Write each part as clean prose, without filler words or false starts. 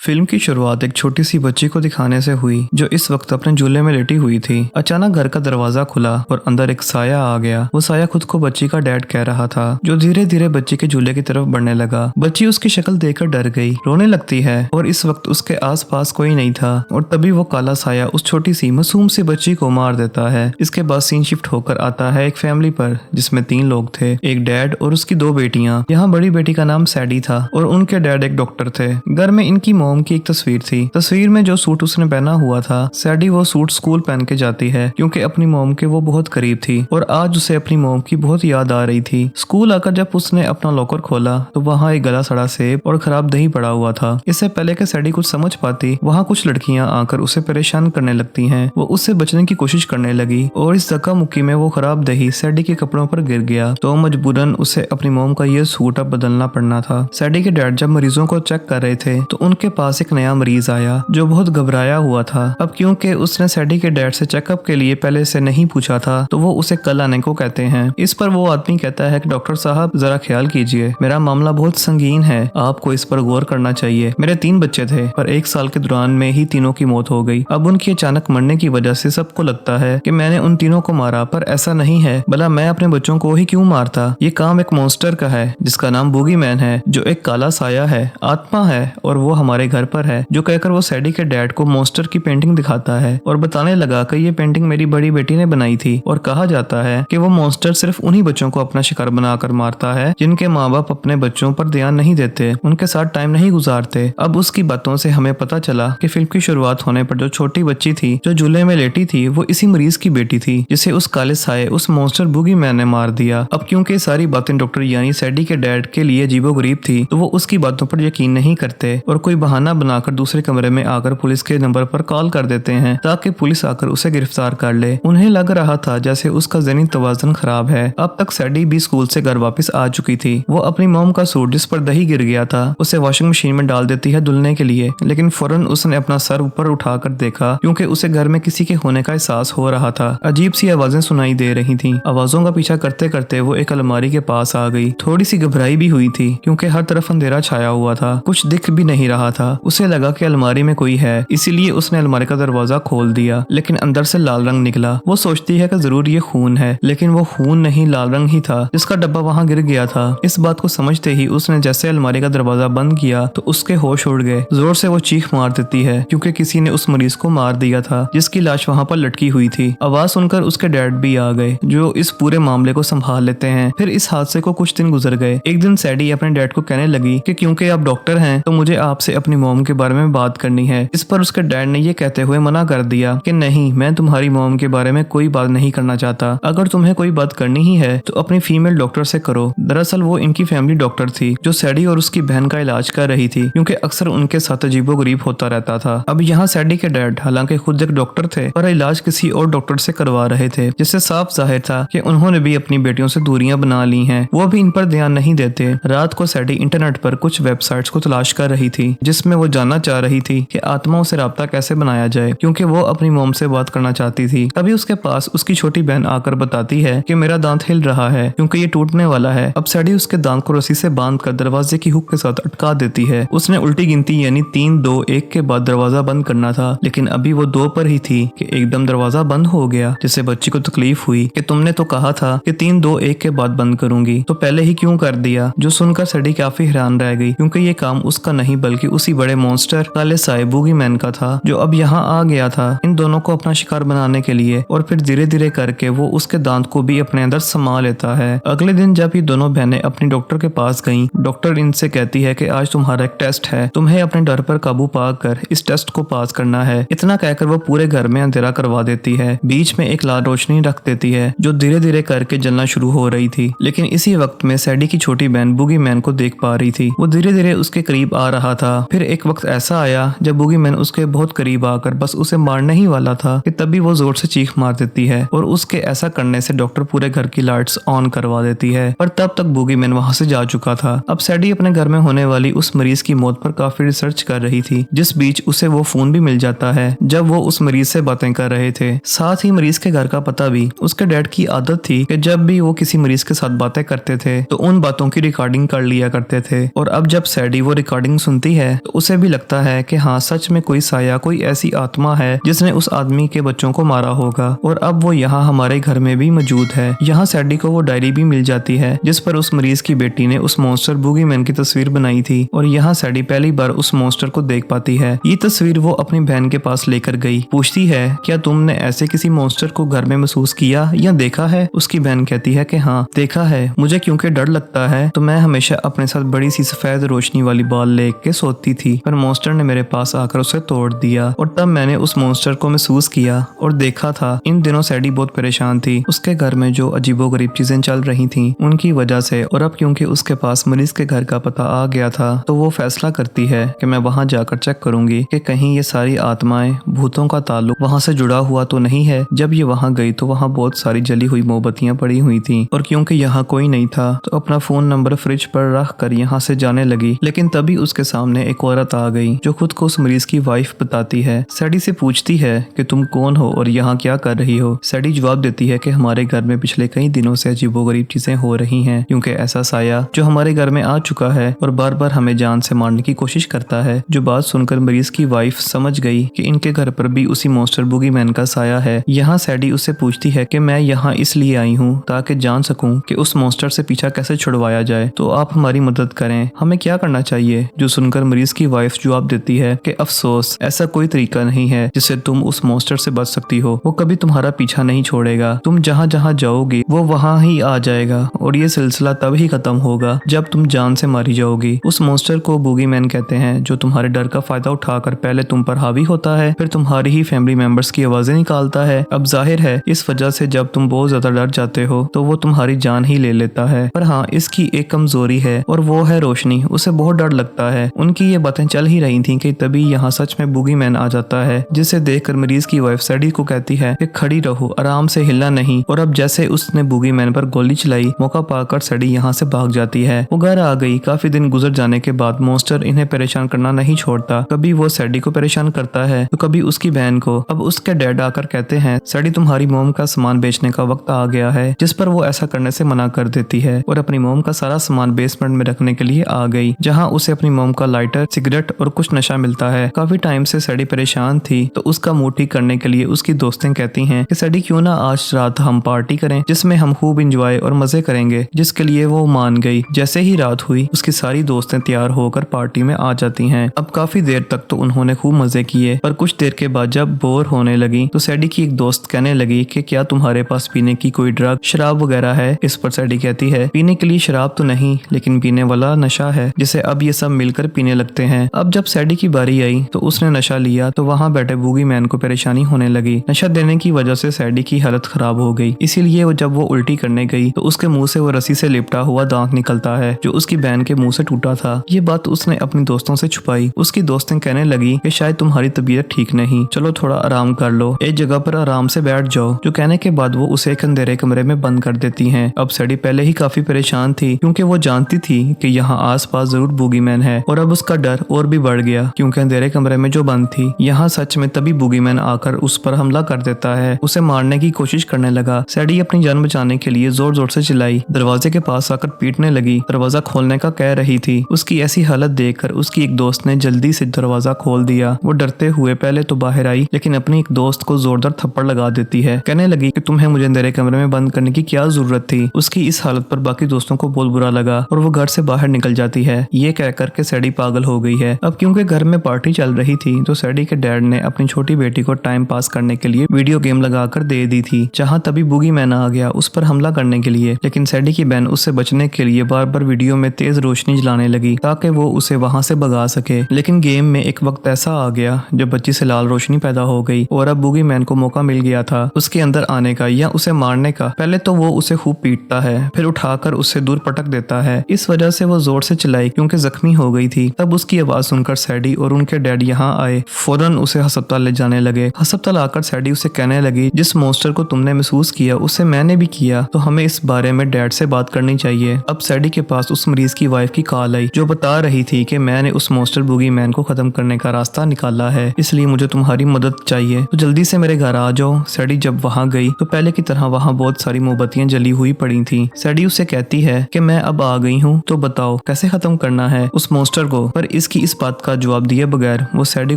Film की शुरुआत एक छोटी सी बच्ची को दिखाने से हुई जो इस वक्त अपने झूले में लेटी हुई थी। अचानक घर का दरवाजा खुला और अंदर एक साया आ गया। वो साया खुद को बच्ची का डैड कह रहा था, जो धीरे धीरे बच्ची के झूले की तरफ बढ़ने लगा। बच्ची उसकी शक्ल देखकर डर गई, रोने लगती है और इस वक्त उसके आसपास कोई नहीं था और तभी वो काला साया उस छोटी सी मासूम सी बच्ची को मार देता है। इसके बाद सीन शिफ्ट होकर आता है एक फैमिली पर जिसमें 3 लोग थे, एक डैड और उसकी 2 बेटियां। यहाँ बड़ी बेटी का नाम सैडी था और उनके डैड एक डॉक्टर थे। घर में इनकी मॉम की एक तस्वीर थी। तस्वीर में जो सूट उसने पहना हुआ था, सैडी वो सूट स्कूल पहन के जाती है क्योंकि अपनी मॉम के वो बहुत करीब थी और आज उसे अपनी मॉम की बहुत याद आ रही थी। स्कूल आकर जब उसने अपना लॉकर खोला तो वहाँ एक गला सड़ा सेब और खराब दही पड़ा हुआ था। इससे पहले कि सैडी कुछ समझ पाती, वहाँ कुछ लड़कियां आकर उसे परेशान करने लगती हैं। वो उससे बचने की कोशिश करने लगी और इस धक्का मुक्की में वो खराब दही सैडी के कपड़ों पर गिर गया तो मजबूरन उसे अपनी मॉम का ये सूट अब बदलना पड़ना था। सैडी के डैड जब मरीजों को चेक कर रहे थे तो उनके पास एक नया मरीज आया जो बहुत घबराया हुआ था। अब क्योंकि उसने सैडी के डैड से चेकअप के लिए पहले से नहीं पूछा था तो वो उसे कल आने को कहते हैं। इस पर वो आदमी कहता है कि डॉक्टर साहब जरा ख्याल कीजिए, मेरा मामला बहुत संगीन है, आपको इस पर गौर करना चाहिए। मेरे 3 बच्चे थे पर 1 साल के दौरान में ही तीनों की मौत हो गई। अब उनकी अचानक मरने की वजह से सबको लगता है कि मैंने उन तीनों को मारा, पर ऐसा नहीं है। भला मैं अपने बच्चों को ही क्यों मारता? ये काम एक मॉन्स्टर का है जिसका नाम बूगी मैन है, जो एक काला साया है, आत्मा है और वो हमारे घर पर है। जो कहकर वो सैडी के डैड को मॉन्स्टर की पेंटिंग दिखाता है और बताने लगा कि ये पेंटिंग मेरी बड़ी बेटी ने बनाई थी और कहा जाता है कि वो मॉन्स्टर सिर्फ उन्हीं बच्चों को अपना शिकार बनाकर मारता है जिनके माँ बाप अपने बच्चों पर ध्यान नहीं देते, उनके साथ टाइम नहीं गुजारते। अब उसकी बातों से हमें पता चला कि फिल्म की शुरुआत होने पर जो छोटी बच्ची थी जो झूले में लेटी थी वो इसी मरीज की बेटी थी जिसे उस काले साये उस मॉन्स्टर बूगी मैन ने मार दिया। अब क्योंकि सारी बातें डॉक्टर यानी सैडी के डैड के लिए अजीबोगरीब थी तो वो उसकी बातों पर यकीन नहीं करते और कोई बहाना बनाकर दूसरे कमरे में आकर पुलिस के नंबर पर कॉल कर देते हैं ताकि पुलिस आकर उसे गिरफ्तार कर ले। उन्हें लग रहा था जैसे उसका ज़हनी तवाज़ुन खराब है। अब तक सैडी भी स्कूल से घर वापस आ चुकी थी। वो अपनी मॉम का सूट जिस पर दही गिर गया था उसे वॉशिंग मशीन में डाल देती है धुलने के लिए, लेकिन फौरन उसने अपना सर ऊपर उठाकर देखा क्योंकि उसे घर में किसी के होने का एहसास हो रहा था। अजीब सी आवाजें सुनाई दे रही थी। आवाजों का पीछा करते करते वो एक अलमारी के पास आ गई। थोड़ी सी घबराई भी हुई थी क्योंकि हर तरफ अंधेरा छाया हुआ था, कुछ दिख भी नहीं रहा था। उसे लगा कि अलमारी में कोई है, इसीलिए उसने अलमारी का दरवाजा खोल दिया, लेकिन अंदर से लाल रंग निकला। वो सोचती है कि जरूर ये खून है, लेकिन वो खून नहीं, लाल रंग ही था जिसका डब्बा वहाँ गिर गया था। इस बात को समझते ही उसने जैसे अलमारी का दरवाजा बंद किया तो उसके होश उड़ गए। जोर से वो चीख मार देती है क्योंकि किसी ने उस मरीज को मार दिया था जिसकी लाश वहाँ पर लटकी हुई थी। आवाज सुनकर उसके डैड भी आ गए जो इस पूरे मामले को संभाल लेते हैं। फिर इस हादसे को कुछ दिन गुजर गए। एक दिन सैडी अपने डैड को कहने लगी कि क्योंकि आप डॉक्टर हैं तो मुझे आपसे अपनी मॉम के बारे में बात करनी है। इस पर उसके डैड ने ये कहते हुए मना कर दिया कि नहीं, मैं तुम्हारी मॉम के बारे में कोई बात नहीं करना चाहता। अगर तुम्हें कोई बात करनी ही है तो अपनी फीमेल डॉक्टर से करो। दरअसल वो इनकी फैमिली डॉक्टर थी जो सैडी और उसकी बहन का इलाज कर रही थी क्योंकि अक्सर उनके साथ अजीबोगरीब होता रहता था। अब यहाँ सैडी के डैड हालांकि खुद एक डॉक्टर थे पर इलाज किसी और डॉक्टर से करवा रहे थे, जिससे साफ जाहिर था कि उन्होंने भी अपनी बेटियों से दूरियां बना ली हैं। वो भी इन पर ध्यान नहीं देते। रात को सैडी इंटरनेट पर कुछ वेबसाइट्स को तलाश कर रही थी जिसमें वो जानना चाह रही थी कि आत्माओं से राब्ता कैसे बनाया जाए क्योंकि वो अपनी मॉम से बात करना चाहती थी। तभी उसके पास उसकी छोटी बहन आकर बताती है कि मेरा दांत हिल रहा है क्योंकि ये टूटने वाला है। अब सैडी उसके दांत को रस्सी से बांधकर दरवाजे की हुक के साथ अटका देती है। उसने उल्टी गिनती यानी 3 2 1 के बाद दरवाजा बंद करना था, लेकिन अभी वो 2 पर ही थी कि एकदम दरवाजा बंद हो गया, जिससे बच्ची को तकलीफ हुई कि तुमने तो कहा था कि 3 2 1 के बाद बंद करूंगी, तो पहले ही क्यों कर दिया। जो सुनकर सैडी काफी हैरान रह गई क्योंकि ये काम उसका नहीं बल्कि उसी बड़े मॉन्स्टर काले साए बूगी मैन का था जो अब यहाँ आ गया था इन दोनों को अपना शिकार बनाने के लिए। और फिर धीरे धीरे करके वो उसके दांत को भी अपने अंदर समा लेता है। अगले दिन जब ये दोनों बहनें अपनी डॉक्टर के पास गईं, डॉक्टर इनसे कहती है कि आज तुम्हारा एक टेस्ट है, तुम्हें अपने डर पर काबू पाकर इस टेस्ट को पास करना है। इतना कहकर वो पूरे घर में अंधेरा करवा देती है। बीच में एक लाल रोशनी रख देती है जो धीरे धीरे करके जलना शुरू हो रही थी। लेकिन इसी वक्त में सैडी की छोटी बहन बूगी मैन को देख पा रही थी। वो धीरे धीरे उसके करीब आ रहा था। फिर एक वक्त ऐसा आया जब बूगी मैन उसके बहुत करीब आकर बस उसे मारने ही वाला था कि तभी वो जोर से चीख मार देती है और उसके ऐसा करने से डॉक्टर पूरे घर की लाइट्स ऑन करवा देती है। पर तब तक बूगी मैन वहां से जा चुका था। अब सैडी अपने घर में होने वाली उस मरीज की मौत पर काफी रिसर्च कर रही थी, जिस बीच उसे वो फोन भी मिल जाता है जब वो उस मरीज से बातें कर रहे थे। साथ ही मरीज के घर का पता भी। उसके डैड की आदत थी कि जब भी वो किसी मरीज के साथ बातें करते थे तो उन बातों की रिकॉर्डिंग कर लिया करते थे। और अब जब सैडी वो रिकॉर्डिंग सुनती है तो तो उसे भी लगता है कि हाँ सच में कोई साया, कोई ऐसी आत्मा है जिसने उस आदमी के बच्चों को मारा होगा और अब वो यहाँ हमारे घर में भी मौजूद है। यहाँ सैडी को वो डायरी भी मिल जाती है जिस पर उस मरीज की बेटी ने उस मॉन्स्टर बूगीमैन की तस्वीर बनाई थी और यहाँ सैडी पहली बार उस मॉन्स्टर को देख पाती है। ये तस्वीर वो अपनी बहन के पास लेकर गई, पूछती है क्या तुमने ऐसे किसी मॉन्स्टर को घर में महसूस किया या देखा है? उसकी बहन कहती है कि हाँ देखा है, मुझे क्योंकि डर लगता है तो मैं हमेशा अपने साथ बड़ी सी सफेद रोशनी वाली बॉल लेके सोती थी, पर मॉन्स्टर ने मेरे पास आकर उसे तोड़ दिया और तब मैंने उस मॉन्स्टर को महसूस किया और देखा था। इन दिनों सैडी बहुत परेशान थी, उसके घर में जो अजीबोगरीब चीजें चल रही थी उनकी वजह से, और अब क्योंकि उसके पास मरीज के घर का पता आ गया था तो वो फैसला करती है कि मैं वहां जाकर चेक करूंगी कि कहीं ये सारी आत्माएं, भूतों का ताल्लुक वहां से जुड़ा हुआ तो नहीं है। जब ये वहां गई तो वहां बहुत सारी जली हुई मोमबत्तियां पड़ी हुई थी और क्योंकि यहाँ कोई नहीं था तो अपना फोन नंबर फ्रिज पर रख कर यहाँ से जाने लगी। लेकिन तभी उसके सामने एक औरत आ गई जो खुद को उस मरीज की वाइफ बताती है। सैडी से पूछती है कि तुम कौन हो और यहाँ क्या कर रही हो? सैडी जवाब देती है कि हमारे घर में पिछले कई दिनों से अजीबोगरीब चीजें हो रही हैं क्योंकि ऐसा साया जो हमारे घर में आ चुका है और बार बार हमें जान से मारने की कोशिश करता है। जो बात सुनकर मरीज की वाइफ समझ गई कि इनके घर पर भी उसी मॉन्स्टर बूगीमैन का साया है। यहाँ सैडी उससे पूछती है कि मैं यहाँ इसलिए आई हूँ ताकि जान सकूं कि उस मॉन्स्टर से पीछा कैसे छुड़वाया जाए, तो आप हमारी मदद करें, हमें क्या करना चाहिए? जो सुनकर मरीज की वाइफ जवाब देती है कि अफसोस, ऐसा कोई तरीका नहीं है जिससे तुम उस मॉन्स्टर से बच सकती हो। वो कभी तुम्हारा पीछा नहीं छोड़ेगा, तुम जहाँ जहाँ जाओगी वो वहाँ ही आ जाएगा और ये सिलसिला तब ही खत्म होगा जब तुम जान से मारी जाओगी। उस मॉन्स्टर को बूगीमैन कहते हैं जो तुम्हारे डर का फायदा उठाकर पहले तुम पर हावी होता है, फिर तुम्हारी ही फैमिली मेंबर्स की आवाजें निकालता है। अब जाहिर है इस वजह से जब तुम बहुत ज्यादा डर जाते हो तो वो तुम्हारी जान ही ले लेता है। पर हाँ, इसकी एक कमजोरी है और वो है रोशनी, उसे बहुत डर लगता है। उनकी ये बातें चल ही रही थी कि तभी यहाँ सच में बूगीमैन आ जाता है, जिसे देखकर मरीज की वाइफ सैडी को कहती है कि खड़ी रहो, आराम से हिलना नहीं। और अब जैसे उसने बूगीमैन पर गोली चलाई, मौका पाकर सैडी यहाँ से भाग जाती है। वो घर आ गई। काफी दिन गुजर जाने के बाद मॉन्स्टर इन्हें परेशान करना नहीं छोड़ता, कभी वो सैडी को परेशान करता है तो कभी उसकी बहन को। अब उसके डैड आकर कहते हैं सैडी तुम्हारी मोम का सामान बेचने का वक्त आ गया है, जिस पर वो ऐसा करने से मना कर देती है और अपनी मोम का सारा सामान बेसमेंट में रखने के लिए आ गई, जहाँ उसे अपनी मोम का लाइटर, सिगरेट और कुछ नशा मिलता है। काफी टाइम से सैडी परेशान थी तो उसका मूड ठीक करने के लिए उसकी दोस्तें कहती हैं कि सैडी क्यों ना आज रात हम पार्टी करें जिसमें हम खूब इंजॉय और मजे करेंगे, जिसके लिए वो मान गई। जैसे ही रात हुई उसकी सारी दोस्तें तैयार होकर पार्टी में आ जाती हैं। अब काफी देर तक तो उन्होंने खूब मजे किए, पर कुछ देर के बाद जब बोर होने लगी तो सैडी की एक दोस्त कहने लगी कि क्या तुम्हारे पास पीने की कोई ड्रग, शराब वगैरह है? इस पर सैडी कहती है पीने के लिए शराब तो नहीं, लेकिन पीने वाला नशा है जिसे अब ये सब मिलकर पीने लगते हैं। अब जब सैडी की बारी आई तो उसने नशा लिया तो वहाँ बैठे बूगीमैन को परेशानी होने लगी। नशा देने की वजह से सैडी की हालत खराब हो गई, इसीलिए जब वो उल्टी करने गई तो उसके मुंह से वो रस्सी से लिपटा हुआ दांत निकलता है जो उसकी बहन के मुंह से टूटा था। ये बात उसने अपनी दोस्तों से छुपाई। उसकी दोस्तें कहने लगी कि शायद तुम्हारी तबीयत ठीक नहीं, चलो थोड़ा आराम कर लो, एक जगह पर आराम से बैठ जाओ। जो कहने के बाद वो उसे एक अंधेरे कमरे में बंद कर देती हैं। अब सैडी पहले ही काफी परेशान थी क्योंकि वो जानती थी कि यहाँ आसपास जरूर बूगीमैन है, और अब उसका डर और भी बढ़ गया क्योंकि अंधेरे कमरे में जो बंद थी यहाँ सच में तभी बूगीमैन आकर उस पर हमला कर देता है, उसे मारने की कोशिश करने लगा। सैडी अपनी जान बचाने के लिए जोर जोर से चिल्लाई, दरवाजे के पास आकर पीटने लगी, दरवाजा खोलने का कह रही थी। उसकी ऐसी हालत देखकर उसकी एक दोस्त ने जल्दी से दरवाजा खोल दिया। वो डरते हुए पहले तो बाहर आई, लेकिन अपनी एक दोस्त को जोरदार थप्पड़ लगा देती है, कहने लगी कि तुम्हें मुझे अंधेरे कमरे में बंद करने की क्या जरूरत थी। उसकी इस हालत पर बाकी दोस्तों को बहुत बुरा लगा और वो घर से बाहर निकल जाती है। ये कहकर के सैडी पागल हो गई है। अब क्योंकि घर में पार्टी चल रही थी तो सैडी के डैड ने अपनी छोटी बेटी को टाइम पास करने के लिए वीडियो गेम लगाकर दे दी थी, जहाँ तभी बूगीमैन आ गया उस पर हमला करने के लिए। लेकिन सैडी की बहन उससे बचने के लिए बार बार वीडियो में तेज रोशनी जलाने लगी ताकि वो उसे वहां से भगा सके। लेकिन गेम में एक वक्त ऐसा आ गया जब बच्ची से लाल रोशनी पैदा हो गई और अब बूगीमैन को मौका मिल गया था उसके अंदर आने का या उसे मारने का। पहले तो वो उसे खूब पीटता है, फिर उठाकर उससे दूर पटक देता है। इस वजह से वो जोर से चिल्लाई क्योंकि जख्मी हो गई थी। तब उसकी आवाज सुनकर सैडी और उनके डैड यहाँ आए, फौरन उसे अस्पताल ले जाने लगे। अस्पताल आकर सैडी उसे कहने लगी, जिस मॉन्स्टर को तुमने महसूस किया उसे मैंने भी किया, तो हमें इस बारे में डैड से बात करनी चाहिए। अब सैडी के पास उस मरीज की वाइफ की कॉल आई जो बता रही थी कि मैंने उस मॉन्स्टर बूगीमैन को खत्म करने का रास्ता निकाला है, इसलिए मुझे तुम्हारी मदद चाहिए, तो जल्दी से मेरे घर आ जाओ। सैडी जब वहाँ गई तो पहले की तरह वहाँ बहुत सारी मोमबत्तियां जली हुई पड़ी थी। सैडी उससे कहती है कि मैं अब आ गई हूँ, तो बताओ कैसे खत्म करना है उस मॉन्स्टर को। पर इसकी इस बात का जवाब दिए बगैर वो सैडी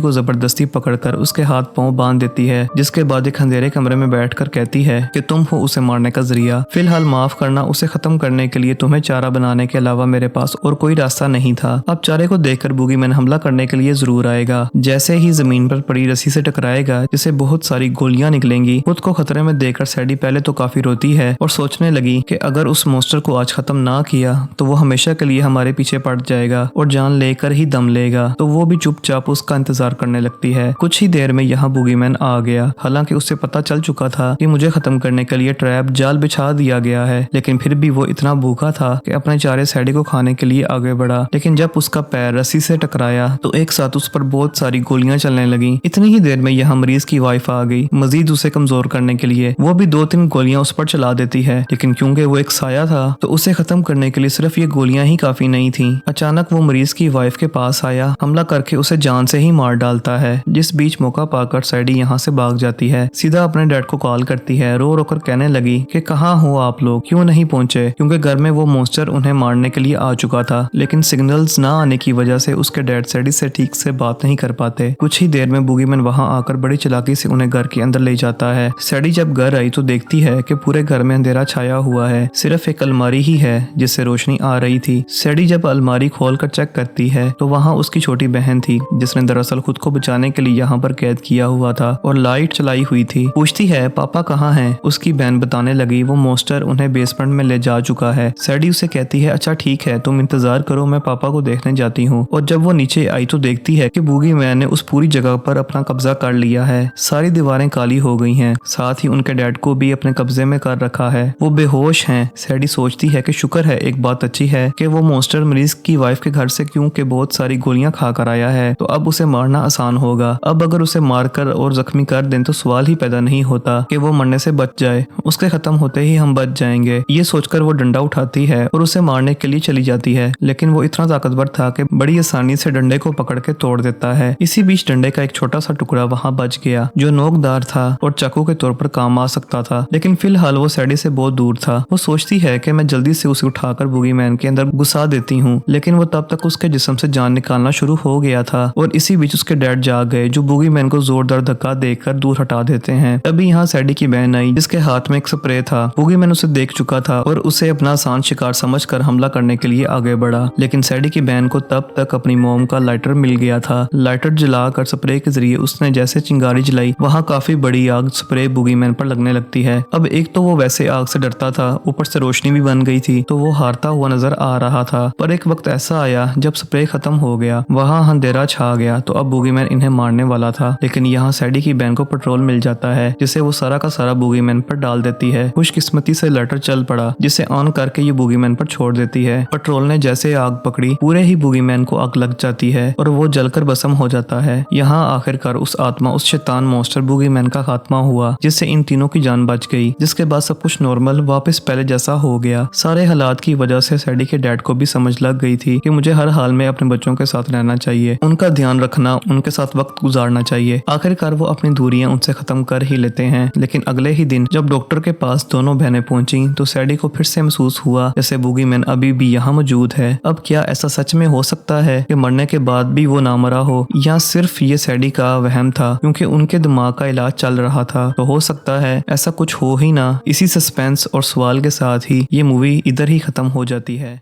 को जबरदस्ती पकड़कर उसके हाथ पांव बांध देती है, जिसके बाद एक अंधेरे कमरे में बैठकर कहती है कि तुम हो उसे मारने का जरिया। फिलहाल माफ करना, उसे खत्म करने के लिए तुम्हें चारा बनाने के अलावा मेरे पास और कोई रास्ता नहीं था। अब चारे को देखकर बूगीमैन हमला करने के लिए जरूर आएगा। जैसे ही जमीन पर पड़ी रस्सी से टकराएगा जिससे बहुत सारी गोलियां निकलेंगी। खुद को खतरे में देखकर सैडी पहले तो काफी रोती है और सोचने लगी कि अगर उस मॉन्स्टर को आज खत्म ना किया तो वो हमेशा के लिए हमारे पीछे पड़ जाएगा और जान लेकर ही दम लेगा। तो वो भी चुपचाप उसका इंतजार करने लगती है। कुछ ही देर में यहाँ बूगीमैन आ गया। हालांकि उसे पता चल चुका था कि मुझे खत्म करने के लिए ट्रैप जाल बिछा दिया गया है, लेकिन फिर भी वो इतना भूखा था कि अपने चारे सैडी को खाने के लिए आगे बढ़ा। लेकिन जब उसका पैर रस्सी से टकराया तो एक साथ उस पर बहुत सारी गोलियां चलने लगी। इतनी ही देर में यहाँ मरीज की वाइफ आ गई। मजीद उसे कमजोर करने के लिए वो भी 2-3 गोलियां उस पर चला देती है, लेकिन क्योंकि वो एक साया था तो उसे खत्म करने के लिए सिर्फ ये गोलियां ही काफी नहीं थी। अचानक वो मरीज की वाइफ के पास आया, हमला करके उसे जान से ही मार डालता है। जिस बीच मौका पाकर सैडी यहाँ से भाग जाती है, सीधा अपने डैड को कॉल करती है। रो रो कर कहने लगी कि कहाँ हो आप लोग, क्यों नहीं पहुंचे? क्योंकि घर में वो मॉन्स्टर उन्हें मारने के लिए आ चुका था, लेकिन सिग्नल्स ना आने की वजह से उसके डैड सैडी से ठीक से बात नहीं कर पाते। कुछ ही देर में बूगीमैन वहां आकर बड़ी चालाकी से उन्हें घर के अंदर ले जाता है। सैडी जब घर आई तो देखती है कि पूरे घर में अंधेरा छाया हुआ है, सिर्फ एक अलमारी ही है जिससे रोशनी आ रही थी। सैडी जब अलमारी खोल कर चेक करती है तो वहाँ उसकी छोटी बहन थी, जिसने दरअसल खुद को बचाने के लिए यहाँ पर कैद किया हुआ था और लाइट चलाई हुई थी। पूछती है पापा कहाँ हैं? उसकी बहन बताने लगी वो मॉन्स्टर उन्हें बेसमेंट में ले जा चुका है। सैडी उसे कहती है अच्छा ठीक है, तुम इंतजार करो, मैं पापा को देखने जाती हूँ। और जब वो नीचे आई तो देखती है कि बूगीमैन ने उस पूरी जगह पर अपना कब्जा कर लिया है। सारी दीवारें काली हो गई हैं, साथ ही उनके डैड को भी अपने कब्जे में कर रखा है। वो बेहोश हैं। सैडी सोचती है कि शुक्र है, एक बात अच्छी है कि वो मॉन्स्टर मरीज की वाइफ के घर से क्योंकि बहुत सारी गोलियां खा कर आया है, तो अब उसे मारना आसान होगा। अब अगर उसे मारकर और जख्मी कर दें तो सवाल ही पैदा नहीं होता कि वो मरने से बच जाए। उसके खत्म होते ही हम बच जाएंगे। ये सोचकर वो डंडा उठाती है और उसे मारने के लिए चली जाती है, लेकिन वो इतना ताकतवर था कि बड़ी आसानी से डंडे को पकड़ के तोड़ देता है। इसी बीच डंडे का एक छोटा सा टुकड़ा वहाँ बच गया जो नोकदार था और चाकू के तौर पर काम आ सकता था, लेकिन फिलहाल वो सैडी से बहुत दूर था। वो सोचती है कि मैं जल्दी से उसे उठाकर बूगीमैन के अंदर घुसा देती हूँ, लेकिन वो तब तक उसके जिस्म से जान निकालना शुरू हो गया था। और इसी बीच उसके डैड जाग गए जो बूगीमैन को जोरदार धक्का देकर दूर हटा देते हैं। तभी यहाँ सैडी की बहन आई जिसके हाथ में एक स्प्रे था। बूगीमैन उसे देख चुका था और उसे अपना आसान शिकार समझकर हमला करने के लिए आगे बढ़ा, लेकिन सैडी की बहन को तब तक अपनी मोम का लाइटर मिल गया था। लाइटर जलाकर स्प्रे के जरिए उसने जैसे चिंगारी जलाई, वहाँ काफी बड़ी आग स्प्रे बूगीमैन पर लगने लगती है। अब एक तो वो वैसे आग से डरता था, ऊपर से रोशनी भी बन गई थी, तो वो हारता हुआ नजर आ रहा था। पर एक वक्त ऐसा आया जब स्प्रे खत्म हो गया, वहाँ अंधेरा छा गया, तो अब बूगीमैन इन्हें मारने वाला था। लेकिन यहाँ सैडी की बहन को पेट्रोल मिल जाता है जिसे वो सारा का सारा बूगीमैन पर डाल देती है। खुशकिस्मती से लाइटर चल पड़ा जिसे ऑन करके ये बूगीमैन पर छोड़ देती है। पेट्रोल ने जैसे आग पकड़ी, पूरे ही बूगीमैन को आग लग जाती है और वो जलकर भस्म हो जाता है। यहाँ आखिरकार उस आत्मा, उस शैतान मॉन्स्टर बूगीमैन का खात्मा हुआ, जिससे इन तीनों की जान बच गई। जिसके बाद सब कुछ नॉर्मल वापस पहले जैसा हो गया। सारे हालात की वजह से सैडी के डैड को भी समझ लग गई थी कि मुझे हर हाल में अपने बच्चों के साथ रहना चाहिए, उनका ध्यान रखना, उनके साथ वक्त गुजारना चाहिए। आखिरकार वो अपनी दूरियां उनसे खत्म कर ही लेते हैं। लेकिन अगले ही दिन जब डॉक्टर के पास दोनों बहनें पहुंची तो सैडी को फिर से महसूस हुआ जैसे बूगीमैन अभी भी यहाँ मौजूद है। अब क्या ऐसा सच में हो सकता है कि मरने के बाद भी वो ना मरा हो, या सिर्फ ये सैडी का वहम था? क्योंकि उनके दिमाग का इलाज चल रहा था, तो हो सकता है ऐसा कुछ हो ही ना। इसी सस्पेंस और सवाल के साथ ही ये मूवी इधर ही खत्म हो जाती है।